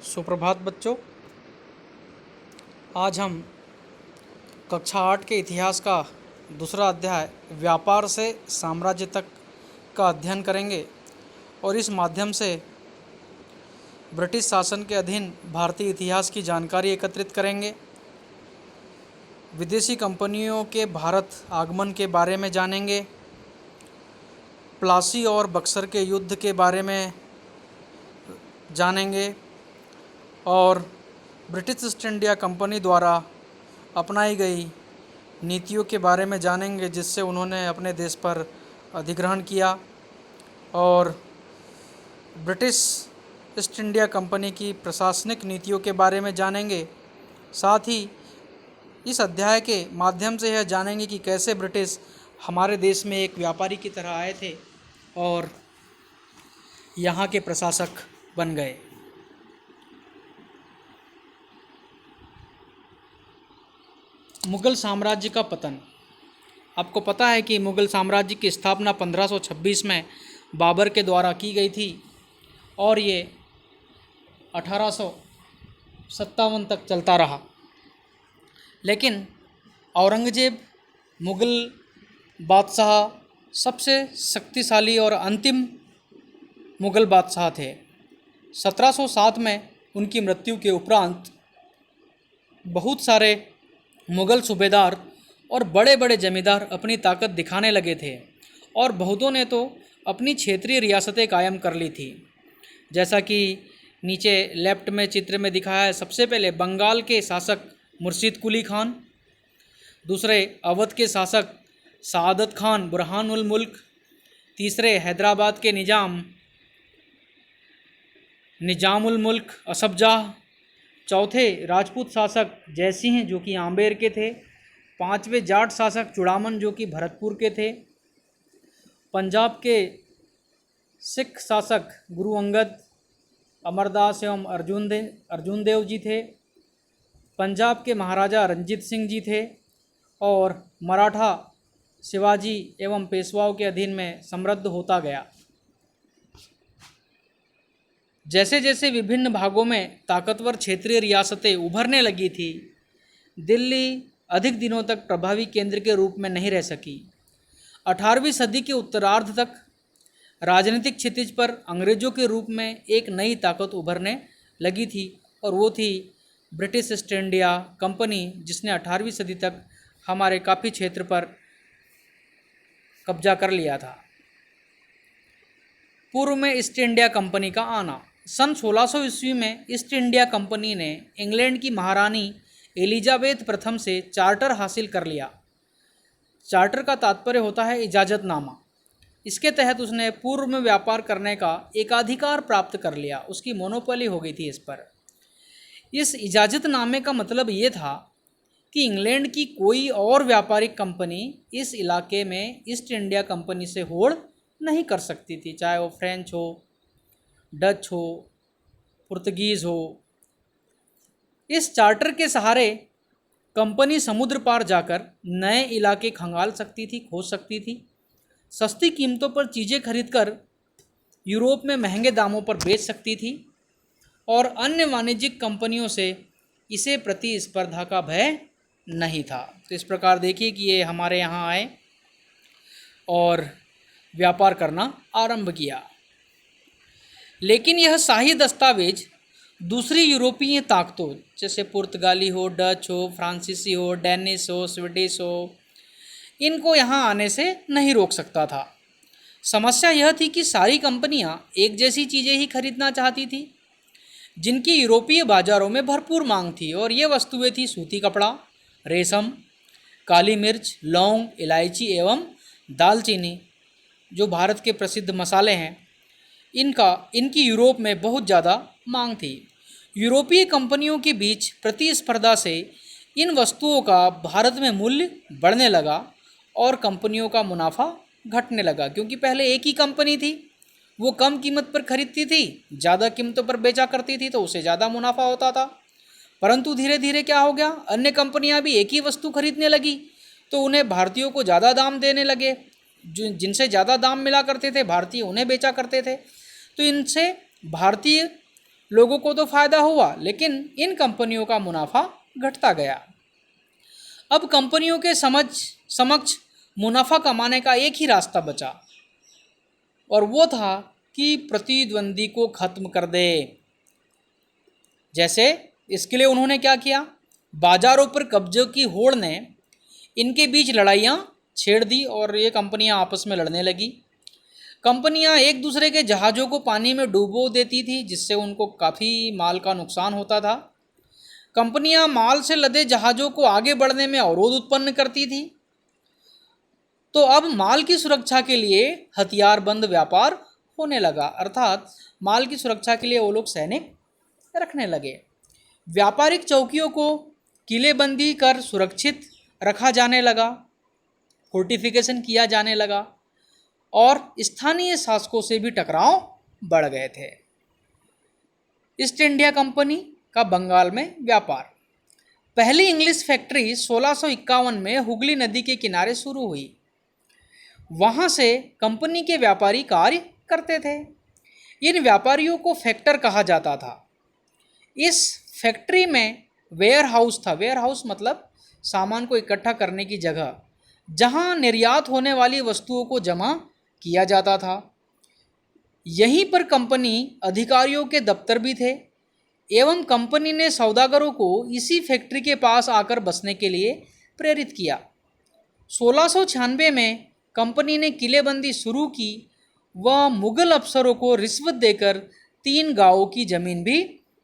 सुप्रभात बच्चों। आज हम कक्षा 8 के इतिहास का दूसरा अध्याय व्यापार से साम्राज्य तक का अध्ययन करेंगे और इस माध्यम से ब्रिटिश शासन के अधीन भारतीय इतिहास की जानकारी एकत्रित करेंगे। विदेशी कंपनियों के भारत आगमन के बारे में जानेंगे। प्लासी और बक्सर के युद्ध के बारे में जानेंगे और ब्रिटिश ईस्ट इंडिया कंपनी द्वारा अपनाई गई नीतियों के बारे में जानेंगे जिससे उन्होंने अपने देश पर अधिग्रहण किया और ब्रिटिश ईस्ट इंडिया कंपनी की प्रशासनिक नीतियों के बारे में जानेंगे। साथ ही इस अध्याय के माध्यम से यह जानेंगे कि कैसे ब्रिटिश हमारे देश में एक व्यापारी की तरह आए थे और यहाँ के प्रशासक बन गए। मुग़ल साम्राज्य का पतन। आपको पता है कि मुग़ल साम्राज्य की स्थापना 1526 में बाबर के द्वारा की गई थी और ये 1857 तक चलता रहा। लेकिन औरंगज़ेब मुग़ल बादशाह सबसे शक्तिशाली और अंतिम मुग़ल बादशाह थे। 1707 में उनकी मृत्यु के उपरांत बहुत सारे मुग़ल सूबेदार और बड़े बड़े जमींदार अपनी ताकत दिखाने लगे थे और बहुतों ने तो अपनी क्षेत्रीय रियासतें कायम कर ली थी। जैसा कि नीचे लेफ्ट में चित्र में दिखाया है, सबसे पहले बंगाल के शासक मुर्शिद कुली खान, दूसरे अवध के शासक सआदत खान बुरहान उल मुल्क, तीसरे हैदराबाद के निजाम उल मुल्क असफ जाह, चौथे राजपूत शासक जयसिंह जो कि आम्बेर के थे, पांचवें जाट शासक चूड़ामन जो कि भरतपुर के थे, पंजाब के सिख शासक गुरु अंगद, अमरदास एवं अर्जुन देव जी थे, पंजाब के महाराजा रंजीत सिंह जी थे और मराठा शिवाजी एवं पेशवाओं के अधीन में समृद्ध होता गया। जैसे जैसे विभिन्न भागों में ताकतवर क्षेत्रीय रियासतें उभरने लगी थी, दिल्ली अधिक दिनों तक प्रभावी केंद्र के रूप में नहीं रह सकी। 18वीं सदी के उत्तरार्ध तक राजनीतिक क्षितिज पर अंग्रेजों के रूप में एक नई ताकत उभरने लगी थी और वो थी ब्रिटिश ईस्ट इंडिया कंपनी, जिसने 18वीं सदी तक हमारे काफ़ी क्षेत्र पर कब्जा कर लिया था। पूर्व में ईस्ट इंडिया कंपनी का आना। सन 1600 ईस्वी में ईस्ट इंडिया कंपनी ने इंग्लैंड की महारानी एलिजाबेथ प्रथम से चार्टर हासिल कर लिया। चार्टर का तात्पर्य होता है इजाज़तनामा। इसके तहत उसने पूर्व में व्यापार करने का एकाधिकार प्राप्त कर लिया, उसकी मोनोपोली हो गई थी इस पर। इस इजाज़तनामे का मतलब ये था कि इंग्लैंड की कोई और व्यापारिक कंपनी इस इलाके में ईस्ट इंडिया कंपनी से होड़ नहीं कर सकती थी, चाहे वो फ्रेंच हो, डच हो, पुर्तगीज़ हो। इस चार्टर के सहारे कंपनी समुद्र पार जाकर नए इलाके खंगाल सकती थी, खोज सकती थी, सस्ती कीमतों पर चीज़ें खरीदकर यूरोप में महंगे दामों पर बेच सकती थी और अन्य वाणिज्यिक कंपनियों से इसे प्रतिस्पर्धा का भय नहीं था। तो इस प्रकार देखिए कि ये हमारे यहाँ आए और व्यापार करना आरंभ किया। लेकिन यह शाही दस्तावेज दूसरी यूरोपीय ताकतों जैसे पुर्तगाली हो, डच हो, फ्रांसीसी हो, डेनिश हो, स्वीडिश हो, इनको यहाँ आने से नहीं रोक सकता था। समस्या यह थी कि सारी कंपनियाँ एक जैसी चीज़ें ही खरीदना चाहती थी जिनकी यूरोपीय बाज़ारों में भरपूर मांग थी और ये वस्तुएं थी सूती कपड़ा, रेशम, काली मिर्च, लौंग, इलायची एवं दालचीनी जो भारत के प्रसिद्ध मसाले हैं। इनकी यूरोप में बहुत ज़्यादा मांग थी। यूरोपीय कंपनियों के बीच प्रतिस्पर्धा से इन वस्तुओं का भारत में मूल्य बढ़ने लगा और कंपनियों का मुनाफा घटने लगा, क्योंकि पहले एक ही कंपनी थी, वो कम कीमत पर खरीदती थी, ज़्यादा कीमतों पर बेचा करती थी तो उसे ज़्यादा मुनाफा होता था। परंतु धीरे धीरे क्या हो गया, अन्य कंपनियां भी एक ही वस्तु खरीदने लगी तो उन्हें भारतीयों को ज़्यादा दाम देने लगे। जिनसे ज़्यादा दाम मिला करते थे भारतीय उन्हें बेचा करते थे। तो इनसे भारतीय लोगों को तो फायदा हुआ, लेकिन इन कंपनियों का मुनाफा घटता गया। अब कंपनियों के समक्ष मुनाफा कमाने का एक ही रास्ता बचा, और वो था कि प्रतिद्वंदी को खत्म कर दे। जैसे इसके लिए उन्होंने क्या किया, बाजारों पर कब्जे की होड़ ने इनके बीच लड़ाइयाँ छेड़ दी और ये कंपनियां आपस में लड़ने लगी। कंपनियां एक दूसरे के जहाज़ों को पानी में डुबो देती थी, जिससे उनको काफ़ी माल का नुकसान होता था। कंपनियां माल से लदे जहाज़ों को आगे बढ़ने में अवरोध उत्पन्न करती थी। तो अब माल की सुरक्षा के लिए हथियारबंद व्यापार होने लगा, अर्थात माल की सुरक्षा के लिए वो लोग सैनिक रखने लगे। व्यापारिक चौकियों को किलेबंदी कर सुरक्षित रखा जाने लगा, फोर्टिफिकेशन किया जाने लगा, और स्थानीय शासकों से भी टकराव बढ़ गए थे। ईस्ट इंडिया कंपनी का बंगाल में व्यापार। पहली इंग्लिश फैक्ट्री 1651 में हुगली नदी के किनारे शुरू हुई। वहाँ से कंपनी के व्यापारी कार्य करते थे। इन व्यापारियों को फैक्टर कहा जाता था। इस फैक्ट्री में वेयर हाउस था। वेयर हाउस मतलब सामान को इकट्ठा करने की जगह, जहाँ निर्यात होने वाली वस्तुओं को जमा किया जाता था। यहीं पर कंपनी अधिकारियों के दफ्तर भी थे, एवं कंपनी ने सौदागरों को इसी फैक्ट्री के पास आकर बसने के लिए प्रेरित किया। 1696 में कंपनी ने किलेबंदी शुरू की व मुगल अफसरों को रिश्वत देकर 3 गांवों की ज़मीन भी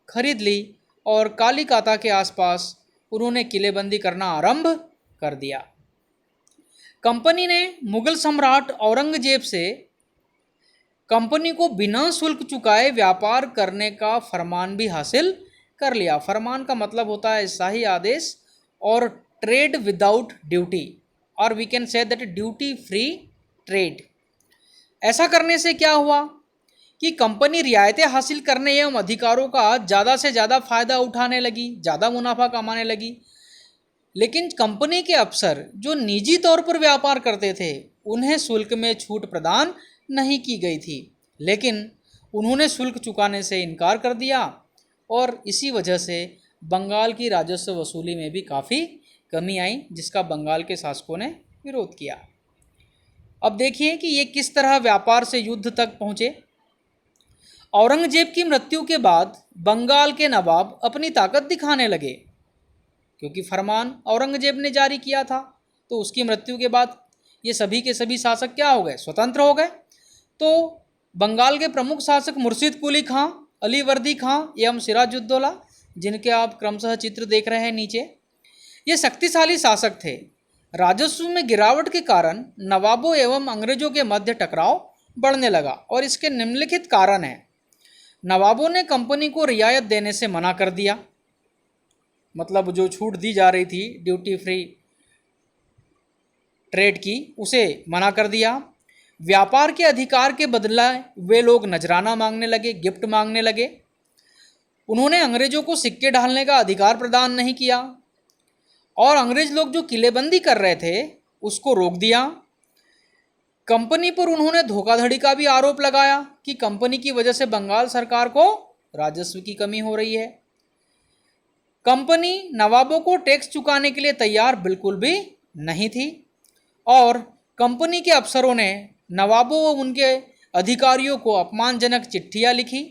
खरीद ली और कालीकाता के आसपास उन्होंने किलेबंदी करना आरंभ कर दिया। कंपनी ने मुगल सम्राट औरंगजेब से कंपनी को बिना शुल्क चुकाए व्यापार करने का फरमान भी हासिल कर लिया। फरमान का मतलब होता है शाही आदेश और ट्रेड विदाउट ड्यूटी, और we can say that duty free trade. ऐसा करने से क्या हुआ कि कंपनी रियायतें हासिल करने एवं अधिकारों का ज़्यादा से ज़्यादा फायदा उठाने लगी, ज़्यादा मुनाफा कमाने लगी। लेकिन कंपनी के अफसर जो निजी तौर पर व्यापार करते थे, उन्हें शुल्क में छूट प्रदान नहीं की गई थी, लेकिन उन्होंने शुल्क चुकाने से इनकार कर दिया, और इसी वजह से बंगाल की राजस्व वसूली में भी काफ़ी कमी आई, जिसका बंगाल के शासकों ने विरोध किया। अब देखिए कि ये किस तरह व्यापार से युद्ध तक पहुँचे। औरंगजेब की मृत्यु के बाद बंगाल के नवाब अपनी ताकत दिखाने लगे, क्योंकि फरमान औरंगजेब ने जारी किया था। तो उसकी मृत्यु के बाद ये सभी के सभी शासक क्या हो गए, स्वतंत्र हो गए। तो बंगाल के प्रमुख शासक मुर्शिद कुली खां, अलीवर्दी खां एवं सिराजुद्दौला, जिनके आप क्रमशः चित्र देख रहे हैं नीचे, ये शक्तिशाली शासक थे। राजस्व में गिरावट के कारण नवाबों एवं अंग्रेजों के मध्य टकराव बढ़ने लगा, और इसके निम्नलिखित कारण हैं। नवाबों ने कंपनी को रियायत देने से मना कर दिया, मतलब जो छूट दी जा रही थी ड्यूटी फ्री ट्रेड की, उसे मना कर दिया। व्यापार के अधिकार के बदले वे लोग नजराना मांगने लगे, गिफ्ट मांगने लगे। उन्होंने अंग्रेजों को सिक्के ढालने का अधिकार प्रदान नहीं किया, और अंग्रेज लोग जो किलेबंदी कर रहे थे उसको रोक दिया। कंपनी पर उन्होंने धोखाधड़ी का भी आरोप लगाया कि कंपनी की वजह से बंगाल सरकार को राजस्व की कमी हो रही है। कंपनी नवाबों को टैक्स चुकाने के लिए तैयार बिल्कुल भी नहीं थी, और कंपनी के अफसरों ने नवाबों व उनके अधिकारियों को अपमानजनक चिट्ठियां लिखी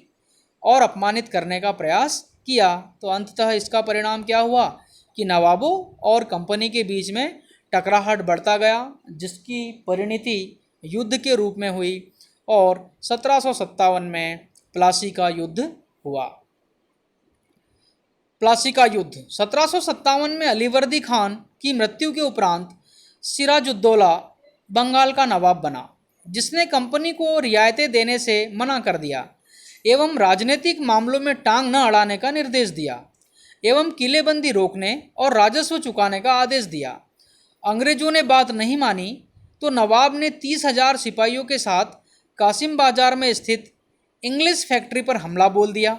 और अपमानित करने का प्रयास किया। तो अंततः इसका परिणाम क्या हुआ कि नवाबों और कंपनी के बीच में टकराहट बढ़ता गया, जिसकी परिणति युद्ध के रूप में हुई, और 1757 में प्लासी का युद्ध हुआ। प्लासी का युद्ध 1757 में अलीवर्दी खान की मृत्यु के उपरांत सिराजुद्दौला बंगाल का नवाब बना, जिसने कंपनी को रियायतें देने से मना कर दिया एवं राजनीतिक मामलों में टांग न अड़ाने का निर्देश दिया, एवं किलेबंदी रोकने और राजस्व चुकाने का आदेश दिया। अंग्रेजों ने बात नहीं मानी तो नवाब ने 30,000 सिपाहियों के साथ कासिम बाजार में स्थित इंग्लिश फैक्ट्री पर हमला बोल दिया।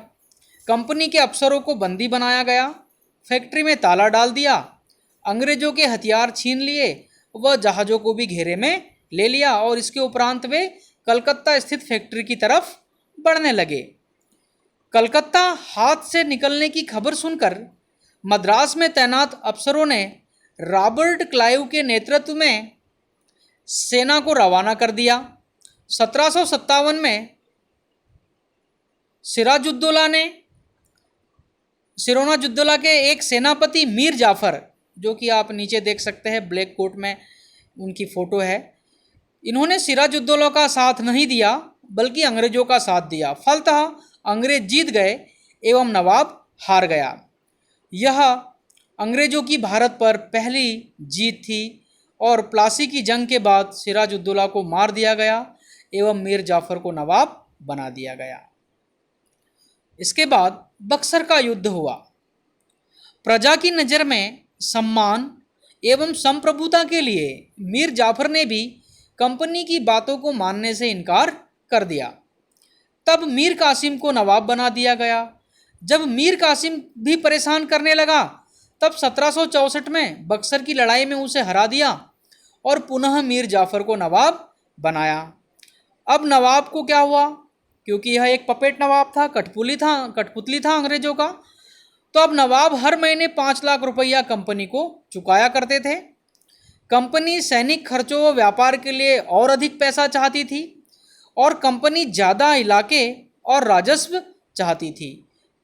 कंपनी के अफसरों को बंदी बनाया गया, फैक्ट्री में ताला डाल दिया, अंग्रेजों के हथियार छीन लिए, वह जहाज़ों को भी घेरे में ले लिया, और इसके उपरांत वे कलकत्ता स्थित फैक्ट्री की तरफ बढ़ने लगे। कलकत्ता हाथ से निकलने की खबर सुनकर मद्रास में तैनात अफसरों ने रॉबर्ट क्लाइव के नेतृत्व में सेना को रवाना कर दिया। 1757 में सिरोनाजुद्दौला के एक सेनापति मीर जाफर, जो कि आप नीचे देख सकते हैं ब्लैक कोट में उनकी फ़ोटो है, इन्होंने सिराजुद्दौला का साथ नहीं दिया बल्कि अंग्रेज़ों का साथ दिया। फलतः अंग्रेज जीत गए एवं नवाब हार गया। यह अंग्रेज़ों की भारत पर पहली जीत थी और प्लासी की जंग के बाद सिराजुद्दौला को मार दिया गया एवं मीर जाफर को नवाब बना दिया गया। इसके बाद बक्सर का युद्ध हुआ। प्रजा की नज़र में सम्मान एवं संप्रभुता के लिए मीर जाफर ने भी कंपनी की बातों को मानने से इनकार कर दिया। तब मीर कासिम को नवाब बना दिया गया। जब मीर कासिम भी परेशान करने लगा तब 1764 में बक्सर की लड़ाई में उसे हरा दिया और पुनः मीर जाफर को नवाब बनाया। अब नवाब को क्या हुआ, क्योंकि यह एक पपेट नवाब था, कठपुतली था अंग्रेजों का, तो अब नवाब हर महीने 5 लाख रुपया कंपनी को चुकाया करते थे। कंपनी सैनिक खर्चों व व्यापार के लिए और अधिक पैसा चाहती थी और कंपनी ज़्यादा इलाके और राजस्व चाहती थी।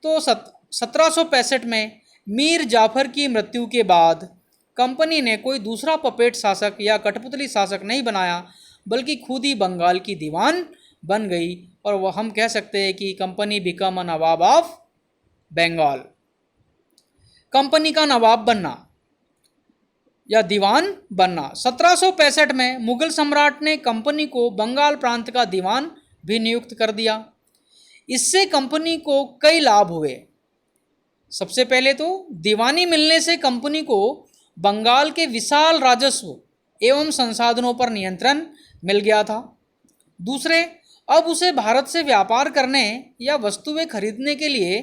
तो 1765 में मीर जाफर की मृत्यु के बाद कंपनी ने कोई दूसरा पपेट शासक या कठपुतली शासक नहीं बनाया बल्कि खुद ही बंगाल की दीवान बन गई और वह हम कह सकते हैं कि company become a nawab of Bengal. Company का नवाब बनना या दीवान बनना। 1765 में मुगल सम्राट ने कंपनी को बंगाल प्रांत का दीवान भी नियुक्त कर दिया। इससे कंपनी को कई लाभ हुए। सबसे पहले तो दीवानी मिलने से कंपनी को बंगाल के विशाल राजस्व एवं संसाधनों पर नियंत्रण मिल गया था। दूसरे, अब उसे भारत से व्यापार करने या वस्तुएं खरीदने के लिए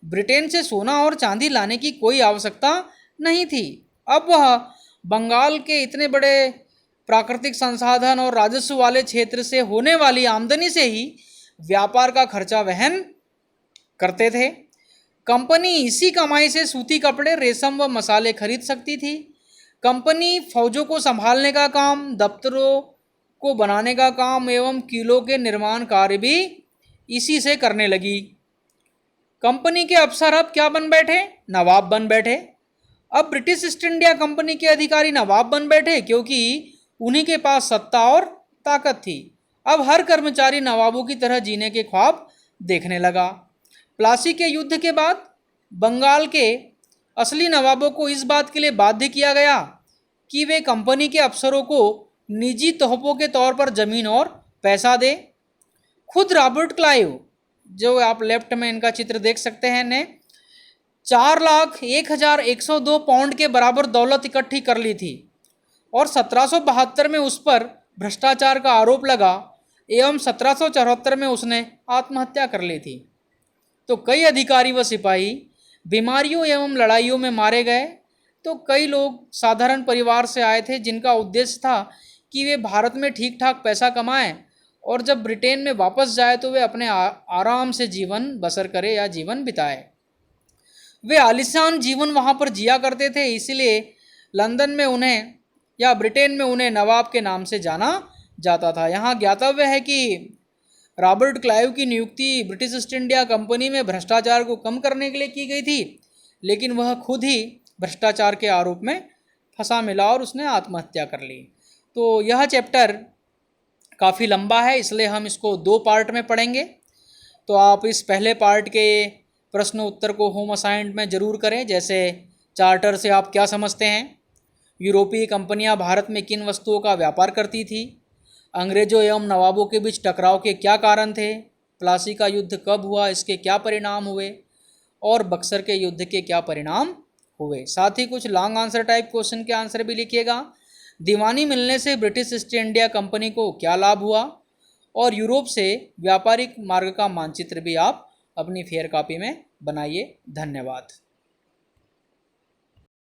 ब्रिटेन से सोना और चांदी लाने की कोई आवश्यकता नहीं थी। अब वह बंगाल के इतने बड़े प्राकृतिक संसाधन और राजस्व वाले क्षेत्र से होने वाली आमदनी से ही व्यापार का खर्चा वहन करते थे। कंपनी इसी कमाई से सूती कपड़े, रेशम व मसाले खरीद सकती थी। कंपनी फौजों को संभालने का काम, दफ्तरों को बनाने का काम एवं किलों के निर्माण कार्य भी इसी से करने लगी। कंपनी के अफसर अब क्या बन बैठे? नवाब बन बैठे। अब ब्रिटिश ईस्ट इंडिया कंपनी के अधिकारी नवाब बन बैठे क्योंकि उन्हीं के पास सत्ता और ताकत थी। अब हर कर्मचारी नवाबों की तरह जीने के ख्वाब देखने लगा। प्लासी के युद्ध के बाद बंगाल के असली नवाबों को इस बात के लिए बाध्य किया गया कि वे कंपनी के अफसरों को निजी तोहफों के तौर पर जमीन और पैसा दे। खुद रॉबर्ट क्लाइव, जो आप लेफ्ट में इनका चित्र देख सकते हैं, ने 4,01,102 पाउंड के बराबर दौलत इकट्ठी कर ली थी और 1772 में उस पर भ्रष्टाचार का आरोप लगा एवं 1774 में उसने आत्महत्या कर ली थी। तो कई अधिकारी व सिपाही बीमारियों एवं लड़ाइयों में मारे गए। तो कई लोग साधारण परिवार से आए थे जिनका उद्देश्य था कि वे भारत में ठीक ठाक पैसा कमाएं और जब ब्रिटेन में वापस जाए तो वे अपने आराम से जीवन बसर करें या जीवन बिताए। वे आलिशान जीवन वहाँ पर जिया करते थे, इसलिए लंदन में उन्हें या ब्रिटेन में उन्हें नवाब के नाम से जाना जाता था। यहाँ ज्ञातव्य है कि रॉबर्ट क्लाइव की नियुक्ति ब्रिटिश ईस्ट इंडिया कंपनी में भ्रष्टाचार को कम करने के लिए की गई थी, लेकिन वह खुद ही भ्रष्टाचार के आरोप में फंसा मिला और उसने आत्महत्या कर ली। तो यह चैप्टर काफ़ी लंबा है, इसलिए हम इसको 2 पार्ट में पढ़ेंगे। तो आप इस पहले पार्ट के प्रश्न उत्तर को होम असाइनमेंट में ज़रूर करें। जैसे चार्टर से आप क्या समझते हैं? यूरोपीय कंपनियां भारत में किन वस्तुओं का व्यापार करती थी? अंग्रेजों एवं नवाबों के बीच टकराव के क्या कारण थे? प्लासी का युद्ध कब हुआ, इसके क्या परिणाम हुए? और बक्सर के युद्ध के क्या परिणाम हुए? साथ ही कुछ लॉन्ग आंसर टाइप क्वेश्चन के आंसर भी लिखिएगा। दीवानी मिलने से ब्रिटिश ईस्ट इंडिया कंपनी को क्या लाभ हुआ? और यूरोप से व्यापारिक मार्ग का मानचित्र भी आप अपनी फेयर कॉपी में बनाइए। धन्यवाद।